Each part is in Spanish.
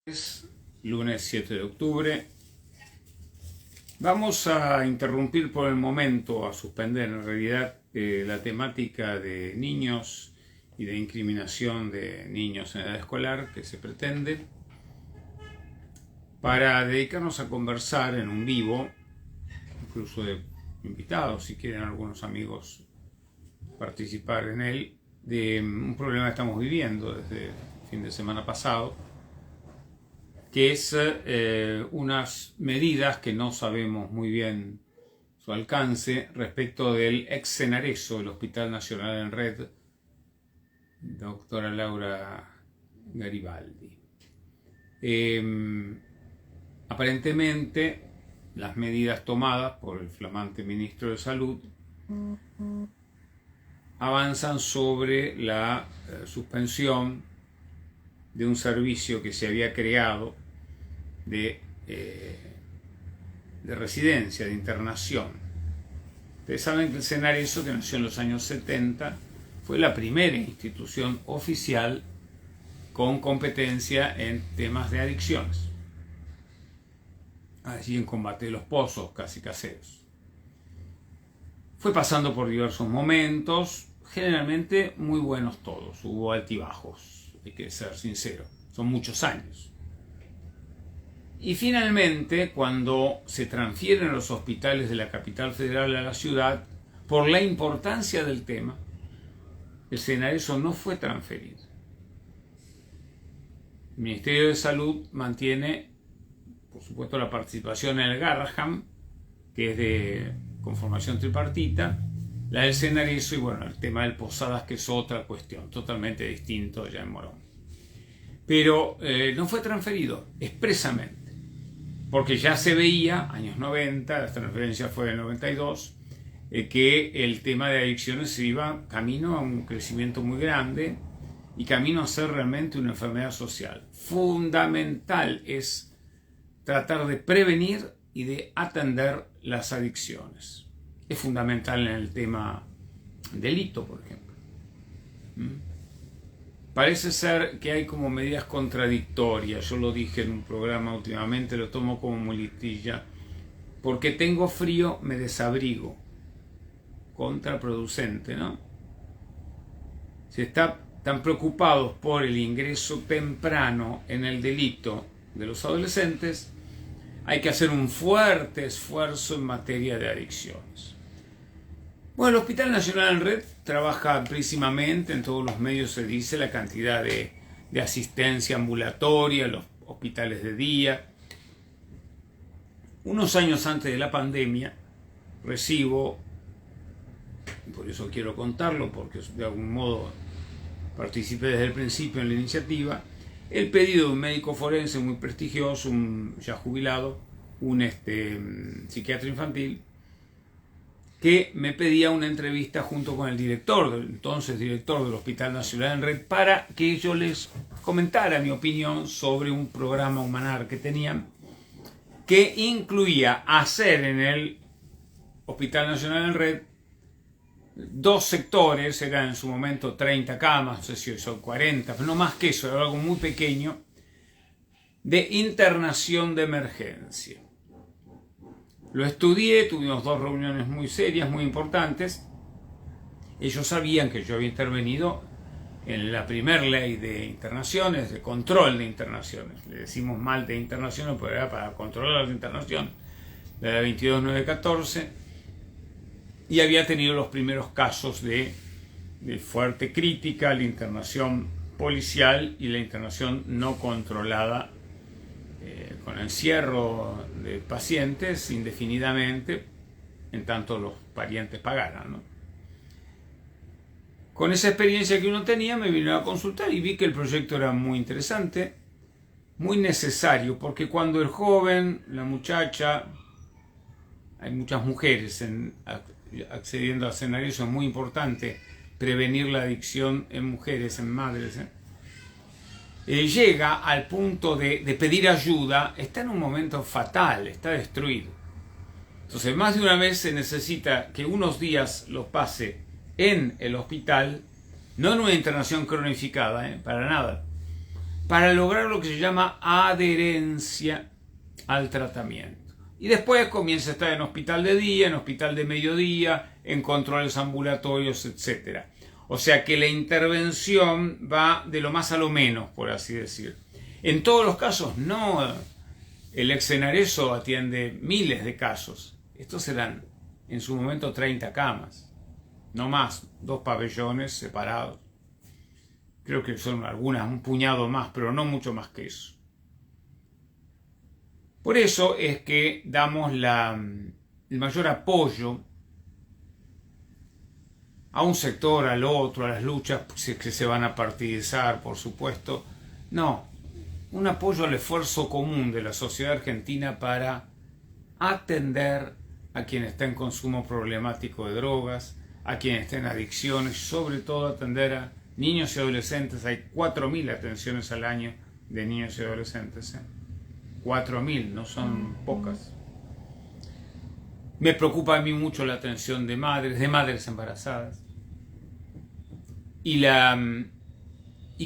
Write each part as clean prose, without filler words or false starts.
Es lunes 7 de octubre. Vamos a interrumpir por el momento, a suspender en realidad la temática de niños y de incriminación de niños en edad escolar que se pretende, para dedicarnos a conversar en un vivo, incluso de invitados, si quieren algunos amigos participar en él, de un problema que estamos viviendo desde el fin de semana pasado, que es unas medidas que no sabemos muy bien su alcance respecto del ex Senareso del Hospital Nacional en Red, doctora Laura Garibaldi. Aparentemente, las medidas tomadas por el flamante ministro de Salud avanzan sobre la suspensión de un servicio que se había creado de residencia, de internación. Ustedes saben que el Senareso, que nació en los años 70, fue la primera institución oficial con competencia en temas de adicciones, allí en combate de los pozos casi caseros. Fue pasando por diversos momentos, generalmente muy buenos todos, hubo altibajos, hay que ser sincero, son muchos años. Y finalmente, cuando se transfieren los hospitales de la capital federal a la ciudad, por la importancia del tema, el Senareso no fue transferido. El Ministerio de Salud mantiene, por supuesto, la participación en el Garrahan, que es de conformación tripartita, la del Senareso y bueno, el tema del Posadas, que es otra cuestión, totalmente distinto ya en Morón. Pero no fue transferido expresamente, porque ya se veía, años 90, la transferencia fue del 92, que el tema de adicciones se iba camino a un crecimiento muy grande y camino a ser realmente una enfermedad social. Fundamental es tratar de prevenir y de atender las adicciones. Es fundamental en el tema delito, por ejemplo. Parece ser que hay como medidas contradictorias. Yo lo dije en un programa últimamente, lo tomo como muletilla. Porque tengo frío, me desabrigo. Contraproducente, ¿no? Si están preocupados por el ingreso temprano en el delito de los adolescentes, hay que hacer un fuerte esfuerzo en materia de adicciones. Bueno, el Hospital Nacional en Red trabaja amplísimamente, en todos los medios se dice la cantidad de asistencia ambulatoria, los hospitales de día. Unos años antes de la pandemia recibo, por eso quiero contarlo, porque de algún modo participé desde el principio en la iniciativa, el pedido de un médico forense muy prestigioso, un ya jubilado, un psiquiatra infantil, que me pedía una entrevista junto con el entonces director del Hospital Nacional en Red, para que yo les comentara mi opinión sobre un programa Humanar que tenían, que incluía hacer en el Hospital Nacional en Red dos sectores, eran en su momento 30 camas, no sé si hoy son 40, pero no más que eso, era algo muy pequeño, de internación de emergencia. Lo estudié, tuvimos dos reuniones muy serias, muy importantes. Ellos sabían que yo había intervenido en la primera ley de internaciones, de control de internaciones. Le decimos mal de internaciones, pero era para controlar las internaciones, la 22914, y había tenido los primeros casos de fuerte crítica a la internación policial y la internación no controlada, con encierro de pacientes indefinidamente, en tanto los parientes pagaran, ¿no? Con esa experiencia que uno tenía, me vino a consultar y vi que el proyecto era muy interesante, muy necesario, porque cuando el joven, la muchacha, hay muchas mujeres accediendo al Senareso, es muy importante prevenir la adicción en mujeres, en madres, llega al punto de pedir ayuda, está en un momento fatal, está destruido. Entonces, más de una vez se necesita que unos días los pase en el hospital, no en una internación cronificada, para nada, para lograr lo que se llama adherencia al tratamiento. Y después comienza a estar en hospital de día, en hospital de mediodía, en controles ambulatorios, etc. O sea que la intervención va de lo más a lo menos, por así decir. En todos los casos, no. El ex-Senareso atiende miles de casos. Estos serán en su momento 30 camas. No más, 2 pabellones separados. Creo que son algunas, un puñado más, pero no mucho más que eso. Por eso es que damos el mayor apoyo a un sector, al otro, a las luchas que se van a partidizar, por supuesto. No, un apoyo al esfuerzo común de la sociedad argentina para atender a quien está en consumo problemático de drogas, a quien está en adicciones, sobre todo atender a niños y adolescentes. Hay 4.000 atenciones al año de niños y adolescentes. 4.000, no son pocas. Me preocupa a mí mucho la atención de madres embarazadas. Y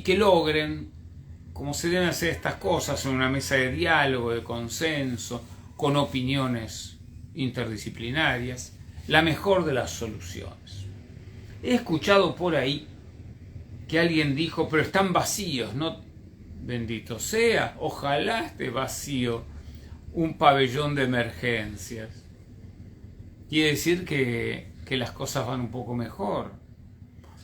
que logren, como se deben hacer estas cosas, en una mesa de diálogo, de consenso, con opiniones interdisciplinarias, la mejor de las soluciones. He escuchado por ahí que alguien dijo, pero están vacíos, ¿no? Bendito sea, ojalá esté vacío un pabellón de emergencias. Quiere decir que las cosas van un poco mejor.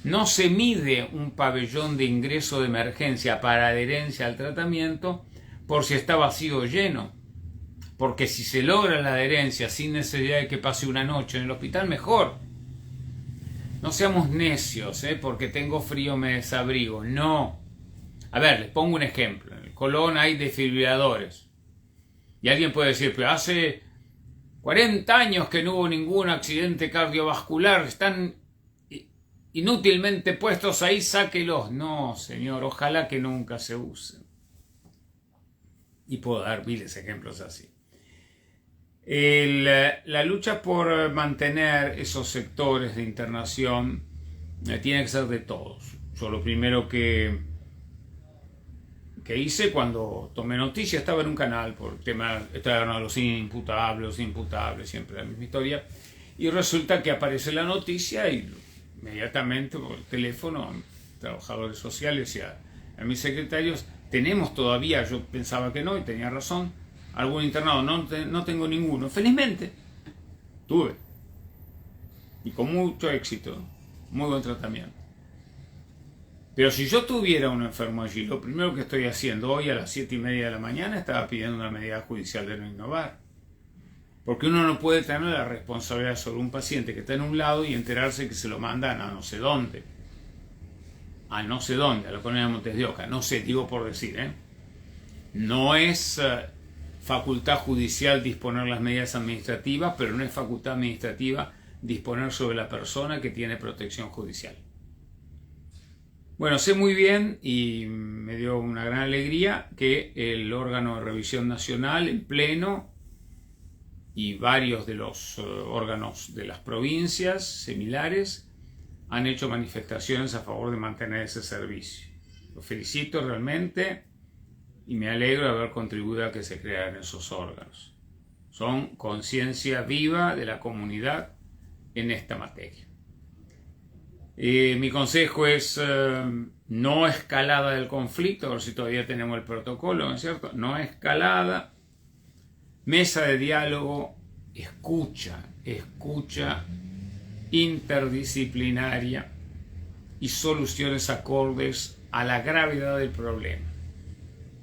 No se mide un pabellón de ingreso de emergencia para adherencia al tratamiento por si está vacío o lleno. Porque si se logra la adherencia sin necesidad de que pase una noche en el hospital, mejor. No seamos necios, porque tengo frío me desabrigo. No. A ver, les pongo un ejemplo. En el Colón hay desfibriladores. Y alguien puede decir, pero hace 40 años que no hubo ningún accidente cardiovascular, están inútilmente puestos ahí, sáquelos. No, señor, ojalá que nunca se usen. Y puedo dar miles de ejemplos así. La lucha por mantener esos sectores de internación tiene que ser de todos. Yo lo primero que hice cuando tomé noticia, estaba en un canal por el tema, estaban los imputables, siempre la misma historia, y resulta que aparece la noticia y inmediatamente por el teléfono a trabajadores sociales y a mis secretarios, tenemos todavía, yo pensaba que no y tenía razón, algún internado, no tengo ninguno, felizmente tuve, y con mucho éxito, muy buen tratamiento. Pero si yo tuviera un enfermo allí, lo primero que estoy haciendo hoy a las 7:30 de la mañana, estaba pidiendo una medida judicial de no innovar. Porque uno no puede tener la responsabilidad sobre un paciente que está en un lado y enterarse que se lo mandan a no sé dónde. A no sé dónde, a la colonia de Montes de Oca. No sé, digo por decir, No es facultad judicial disponer las medidas administrativas, pero no es facultad administrativa disponer sobre la persona que tiene protección judicial. Bueno, sé muy bien y me dio una gran alegría que el órgano de revisión nacional, en pleno, y varios de los órganos de las provincias similares han hecho manifestaciones a favor de mantener ese servicio. Los felicito realmente y me alegro de haber contribuido a que se crearan esos órganos. Son conciencia viva de la comunidad en esta materia. Mi consejo es no escalada del conflicto, a ver si todavía tenemos el protocolo, ¿no es cierto? No escalada, mesa de diálogo, escucha interdisciplinaria y soluciones acordes a la gravedad del problema.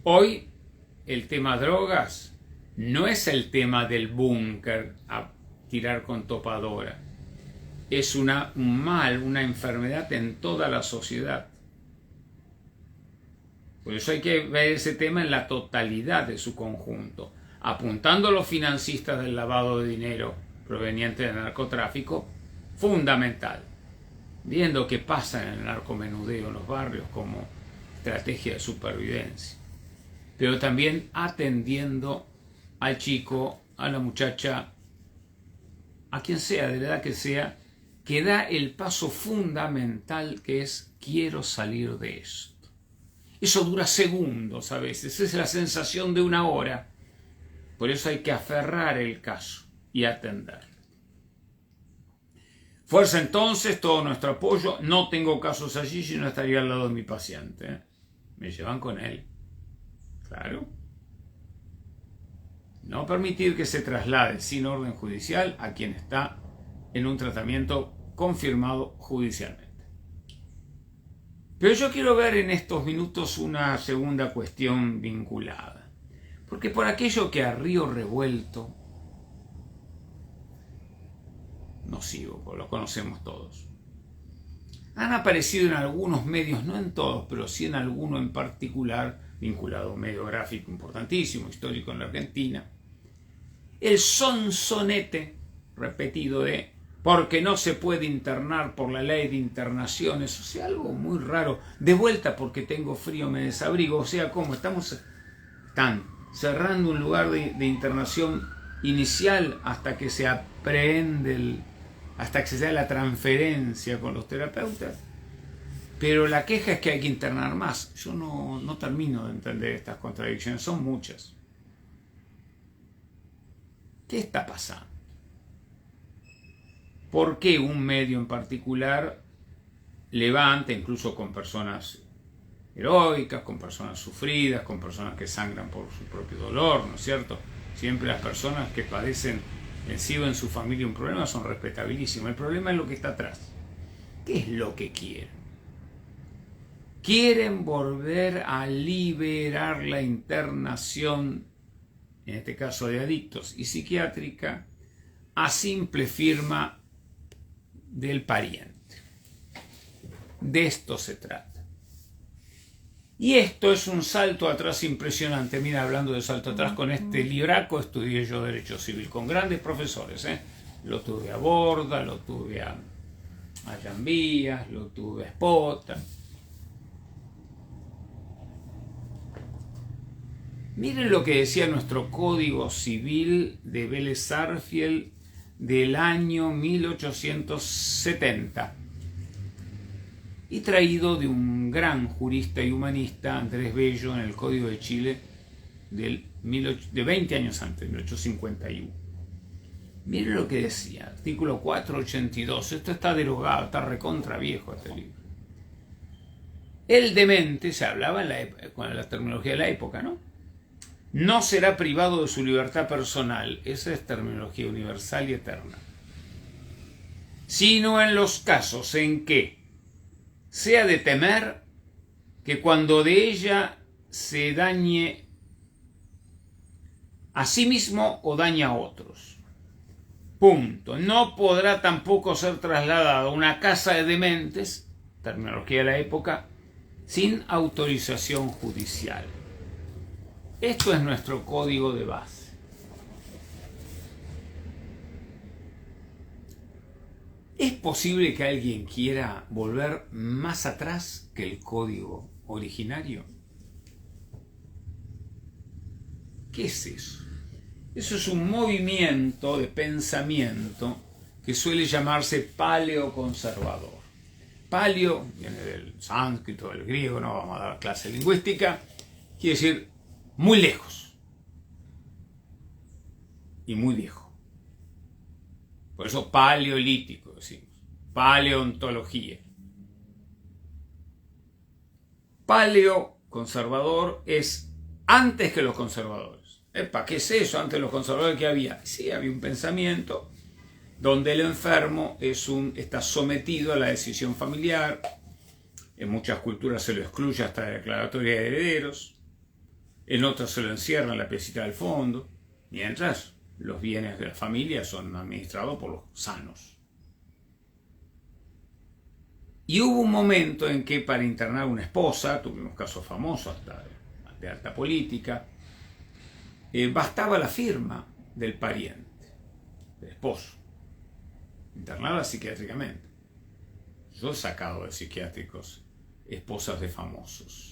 Hoy el tema drogas no es el tema del búnker a tirar con topadora. Es un mal, una enfermedad en toda la sociedad. Por eso hay que ver ese tema en la totalidad de su conjunto, apuntando a los financistas del lavado de dinero proveniente del narcotráfico, fundamental, viendo qué pasa en el narcomenudeo en los barrios como estrategia de supervivencia, pero también atendiendo al chico, a la muchacha, a quien sea, de la edad que sea, que da el paso fundamental que es quiero salir de esto. Eso dura segundos a veces, es la sensación de una hora. Por eso hay que aferrar el caso y atender. Fuerza entonces, todo nuestro apoyo. No tengo casos allí, si no estaría al lado de mi paciente, ¿eh? Me llevan con él. Claro. No permitir que se traslade sin orden judicial a quien está en un tratamiento confirmado judicialmente. Pero yo quiero ver en estos minutos una segunda cuestión vinculada. Porque por aquello que a río revuelto, nocivo, pues lo conocemos todos, han aparecido en algunos medios, no en todos, pero sí en alguno en particular, vinculado a un medio gráfico importantísimo, histórico en la Argentina, el sonsonete repetido de porque no se puede internar por la ley de internaciones, o sea, algo muy raro, de vuelta porque tengo frío me desabrigo, o sea, ¿cómo? Están cerrando un lugar de internación inicial hasta que se aprehende hasta que se da la transferencia con los terapeutas, pero la queja es que hay que internar más. Yo no termino de entender estas contradicciones, son muchas. ¿Qué está pasando? ¿Por qué un medio en particular levanta, incluso con personas heroicas, con personas sufridas, con personas que sangran por su propio dolor, ¿no es cierto? Siempre las personas que padecen en sí o en su familia un problema son respetabilísimas. El problema es lo que está atrás. ¿Qué es lo que quieren? Quieren volver a liberar la internación, en este caso de adictos y psiquiátrica, a simple firma del pariente. De esto se trata. Y esto es un salto atrás impresionante. Mira, hablando de salto atrás, con este libraco estudié yo Derecho Civil con grandes profesores, ¿eh? Lo tuve a Borda, lo tuve a Llambías, lo tuve a Espota. Miren lo que decía nuestro Código Civil de Vélez Sarsfield del año 1870. Y traído de un gran jurista y humanista, Andrés Bello, en el Código de Chile de 20 años antes, 1851. Miren lo que decía, artículo 482, esto está derogado, está recontra viejo este libro. El demente, se hablaba con la terminología de la época, ¿no? No será privado de su libertad personal, esa es terminología universal y eterna, sino en los casos en que sea de temer que cuando de ella se dañe a sí mismo o daña a otros. Punto. No podrá tampoco ser trasladado a una casa de dementes, terminología de la época, sin autorización judicial. Esto es nuestro código de base. ¿Es posible que alguien quiera volver más atrás que el código originario? ¿Qué es eso? Eso es un movimiento de pensamiento que suele llamarse paleoconservador. Paleo viene del sánscrito, del griego, no vamos a dar clase lingüística, quiere decir muy lejos y muy viejo. Por eso paleolítico decimos, paleontología. Paleoconservador es antes que los conservadores. ¿Epa, qué es eso? Antes de los conservadores, ¿qué había? Sí, había un pensamiento donde el enfermo está sometido a la decisión familiar. En muchas culturas se lo excluye hasta la declaratoria de herederos. En otras se lo encierra en la piecita del fondo. Mientras los bienes de la familia son administrados por los sanos. Y hubo un momento en que para internar a una esposa, tuvimos casos famosos hasta de alta política, bastaba la firma del pariente, del esposo, internarla psiquiátricamente. Yo he sacado de psiquiátricos esposas de famosos.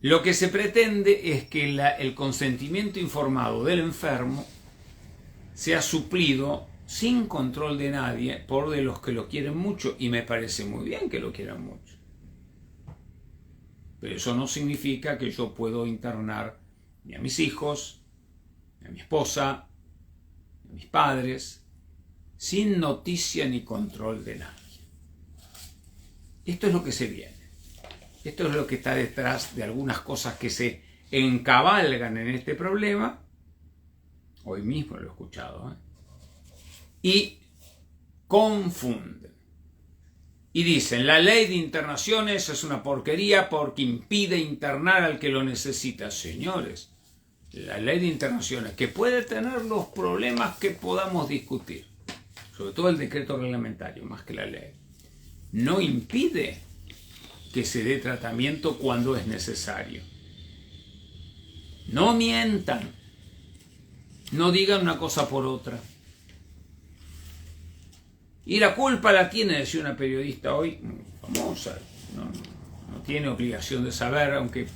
Lo que se pretende es que el consentimiento informado del enfermo sea suplido sin control de nadie, por de los que lo quieren mucho, y me parece muy bien que lo quieran mucho. Pero eso no significa que yo puedo internar ni a mis hijos, ni a mi esposa, ni a mis padres, sin noticia ni control de nadie. Esto es lo que se viene. Esto es lo que está detrás de algunas cosas que se encabalgan en este problema. Hoy mismo lo he escuchado, y confunden. Y dicen, la ley de internaciones es una porquería porque impide internar al que lo necesita. Señores, la ley de internaciones, que puede tener los problemas que podamos discutir, sobre todo el decreto reglamentario, más que la ley, no impide que se dé tratamiento cuando es necesario. No mientan, no digan una cosa por otra. Y la culpa la tiene, decía una periodista hoy, muy famosa, no tiene obligación de saber, aunque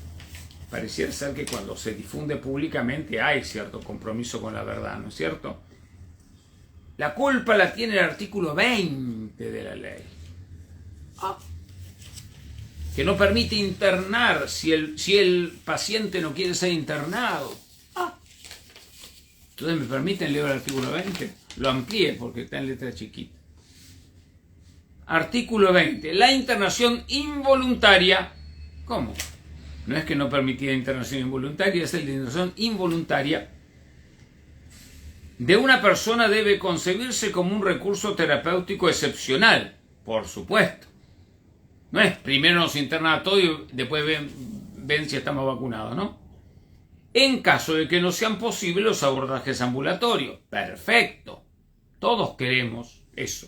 pareciera ser que cuando se difunde públicamente hay cierto compromiso con la verdad, ¿no es cierto? La culpa la tiene el artículo 20 de la ley, que no permite internar si el paciente no quiere ser internado. Entonces me permiten leer el artículo 20, lo amplié porque está en letra chiquita. Artículo 20. La internación involuntaria. ¿Cómo? No es que no permitía internación involuntaria, es la internación involuntaria de una persona debe concebirse como un recurso terapéutico excepcional, por supuesto. No es primero nos interna a todos y después ven si estamos vacunados, ¿no? En caso de que no sean posibles los abordajes ambulatorios. Perfecto. Todos queremos eso.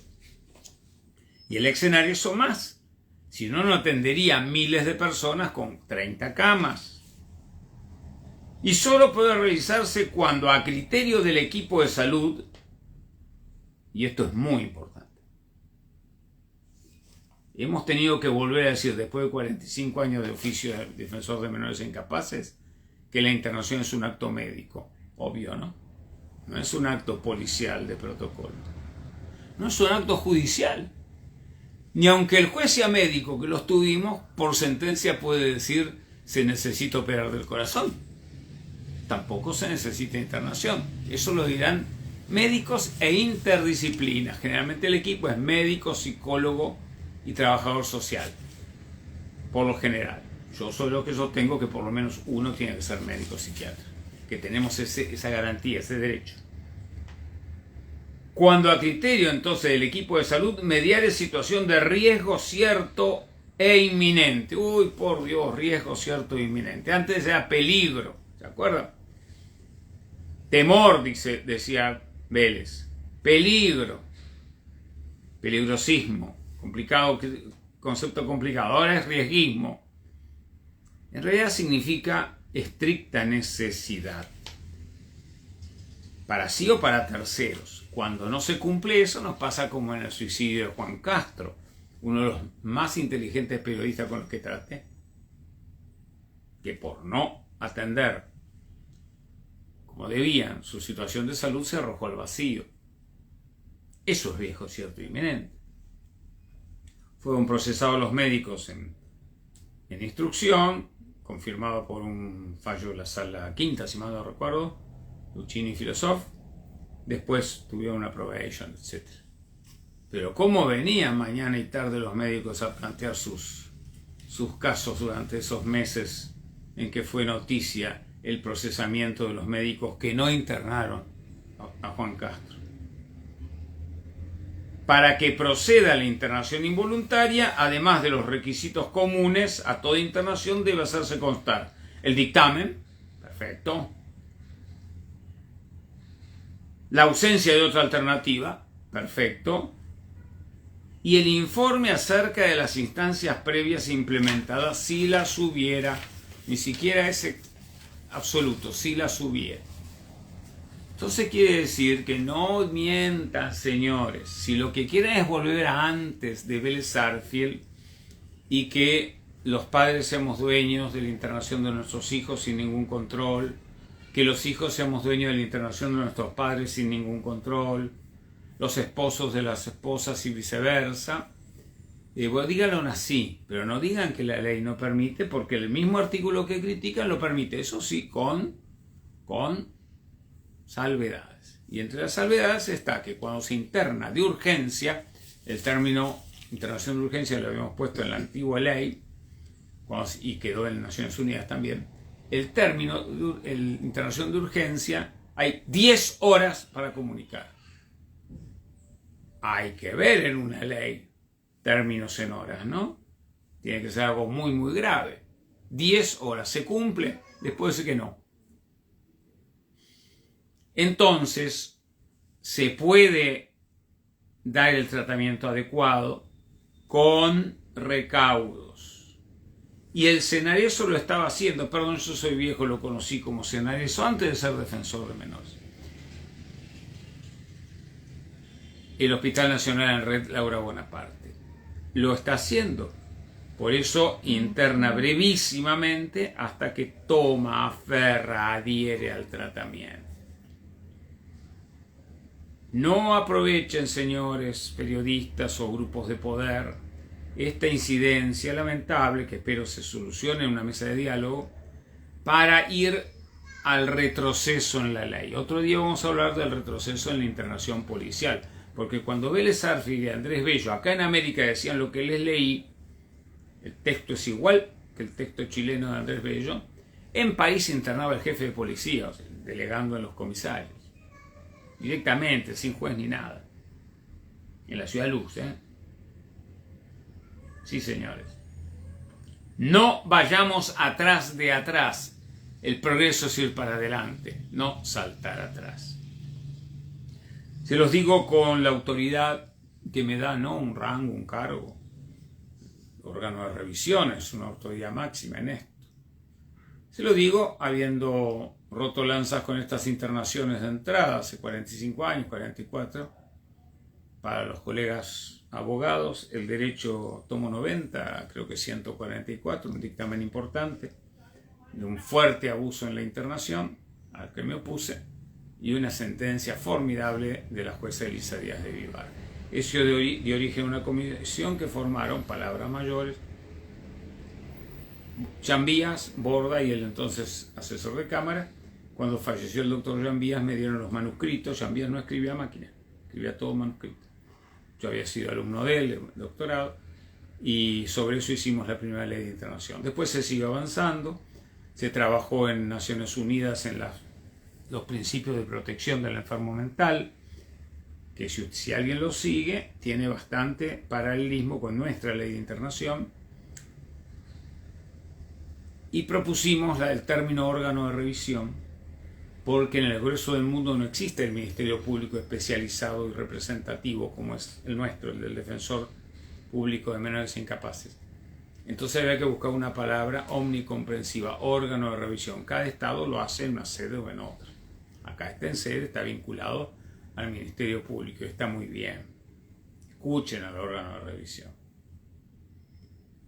Y el escenario son más. Si no, no atendería a miles de personas con 30 camas. Y solo puede realizarse cuando, a criterio del equipo de salud, y esto es muy importante, hemos tenido que volver a decir, después de 45 años de oficio de defensor de menores incapaces, que la internación es un acto médico. Obvio, ¿no? No es un acto policial de protocolo. No es un acto judicial. Ni aunque el juez sea médico, que los tuvimos, por sentencia puede decir se necesita operar del corazón. Tampoco se necesita internación. Eso lo dirán médicos e interdisciplinas. Generalmente el equipo es médico, psicólogo y trabajador social. Por lo general. Yo soy lo que yo tengo, que por lo menos uno tiene que ser médico psiquiatra. Que tenemos esa garantía, ese derecho. Cuando a criterio entonces del equipo de salud mediare situación de riesgo cierto e inminente. Uy, por Dios, riesgo cierto e inminente. Antes era peligro, ¿se acuerdan? Temor, decía Vélez. Peligro. Peligrosismo. Complicado, concepto complicado. Ahora es riesguismo. En realidad significa estricta necesidad. Para sí o para terceros. Cuando no se cumple eso, nos pasa como en el suicidio de Juan Castro, uno de los más inteligentes periodistas con los que traté, que por no atender como debían su situación de salud se arrojó al vacío. Eso es riesgo cierto e inminente. Fueron procesados los médicos en instrucción, confirmado por un fallo de la sala quinta, si mal no recuerdo, Luchini y Filosof. Después tuvieron una probation, etc. Pero cómo venían mañana y tarde los médicos a plantear sus casos durante esos meses en que fue noticia el procesamiento de los médicos que no internaron a Juan Castro. Para que proceda la internación involuntaria, además de los requisitos comunes a toda internación, debe hacerse constar el dictamen, perfecto, la ausencia de otra alternativa, perfecto, y el informe acerca de las instancias previas implementadas, si las hubiera, ni siquiera ese absoluto, si las hubiera. Entonces quiere decir que no mientan, señores. Si lo que quieren es volver a antes de Vélez Sarsfield y que los padres seamos dueños de la internación de nuestros hijos sin ningún control, que los hijos seamos dueños de la internación de nuestros padres sin ningún control, los esposos de las esposas y viceversa. Bueno, díganlo así, pero no digan que la ley no permite, porque el mismo artículo que critican lo permite, eso sí, con salvedades. Y entre las salvedades está que cuando se interna de urgencia, el término internación de urgencia lo habíamos puesto en la antigua ley, y quedó en Naciones Unidas también, el término internación de urgencia, hay 10 horas para comunicar. Hay que ver en una ley términos en horas, ¿no? Tiene que ser algo muy, muy grave. 10 horas, ¿se cumple? Después dice que no. Entonces, se puede dar el tratamiento adecuado con recaudos. Y el Senareso lo estaba haciendo. Perdón, yo soy viejo, lo conocí como Senareso antes de ser defensor de menores. El Hospital Nacional en Red Laura Bonaparte lo está haciendo. Por eso interna brevísimamente hasta que toma, aferra, adhiere al tratamiento. No aprovechen, señores periodistas o grupos de poder, esta incidencia lamentable, que espero se solucione en una mesa de diálogo, para ir al retroceso en la ley. Otro día vamos a hablar del retroceso en la internación policial, porque cuando Vélez Arfield y Andrés Bello acá en América decían lo que les leí, el texto es igual que el texto chileno de Andrés Bello, en París internaba el jefe de policía, o sea, delegando en los comisarios, directamente, sin juez ni nada, en la Ciudad Luz, ¿eh? Sí, señores. No vayamos atrás de atrás. El progreso es ir para adelante, no saltar atrás. Se los digo con la autoridad que me da, no un rango, un cargo, órgano de revisión, es una autoridad máxima en esto. Se lo digo habiendo roto lanzas con estas internaciones de entrada hace 45 años, 44, para los colegas abogados, el derecho tomo 90, creo que 144, un dictamen importante, de un fuerte abuso en la internación, al que me opuse, y una sentencia formidable de la jueza Elisa Díaz de Vivar. Eso de origen una comisión que formaron, palabras mayores, Llambías, Borda y el entonces asesor de cámara. Cuando falleció el doctor Llambías me dieron los manuscritos. Llambías no escribía a máquina, escribía todo manuscrito. Yo había sido alumno de él, doctorado, y sobre eso hicimos la primera ley de internación. Después se siguió avanzando, se trabajó en Naciones Unidas en los principios de protección del enfermo mental, que si alguien lo sigue, tiene bastante paralelismo con nuestra ley de internación. Y propusimos el término órgano de revisión, porque en el grueso del mundo no existe el Ministerio Público especializado y representativo como es el nuestro, el del Defensor Público de Menores e Incapaces. Entonces había que buscar una palabra omnicomprensiva, órgano de revisión. Cada estado lo hace en una sede o en otra. Acá está en sede, está vinculado al Ministerio Público, está muy bien. Escuchen al órgano de revisión.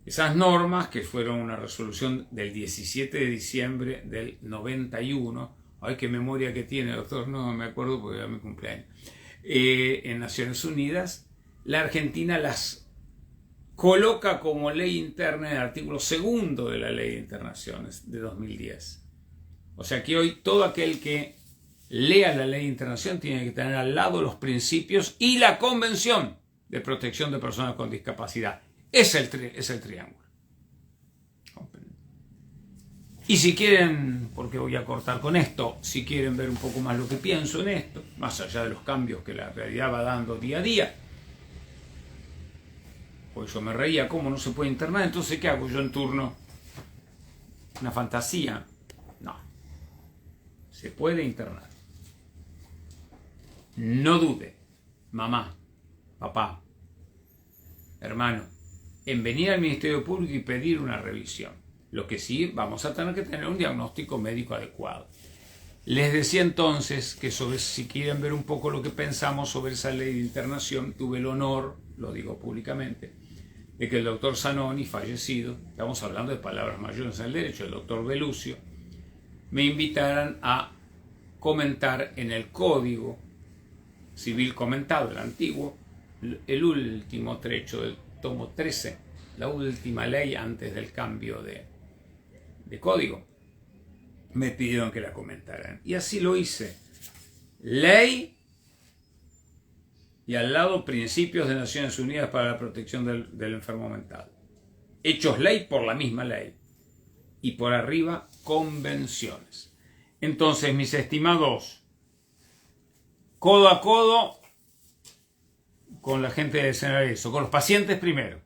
Esas normas, que fueron una resolución del 17 de diciembre del 91, ay, qué memoria que tiene, doctor, no me acuerdo porque era mi cumpleaños, en Naciones Unidas, la Argentina las coloca como ley interna en el artículo 2 de la Ley de Internaciones de 2010. O sea que hoy todo aquel que lea la Ley de Internación tiene que tener al lado los principios y la Convención de Protección de Personas con Discapacidad. Es el triángulo. Y si quieren, porque voy a cortar con esto, si quieren ver un poco más lo que pienso en esto, más allá de los cambios que la realidad va dando día a día, pues yo me reía, ¿cómo no se puede internar? Entonces, ¿qué hago yo en turno? ¿Una fantasía? No. Se puede internar. No dude, mamá, papá, hermano, en venir al Ministerio Público y pedir una revisión. Lo que sí, vamos a tener que tener un diagnóstico médico adecuado. Les decía entonces que si quieren ver un poco lo que pensamos sobre esa ley de internación, tuve el honor, lo digo públicamente, de que el doctor Zanoni, fallecido, estamos hablando de palabras mayores en el derecho, el doctor Belucio, me invitaran a comentar en el código Civil Comentado, el antiguo, el último trecho del tomo 13, la última ley antes del cambio de código, me pidieron que la comentaran. Y así lo hice. Ley y al lado principios de Naciones Unidas para la protección del enfermo mental. Hechos ley por la misma ley. Y por arriba, convenciones. Entonces, mis estimados, codo a codo con la gente de Senarexo, con los pacientes primero.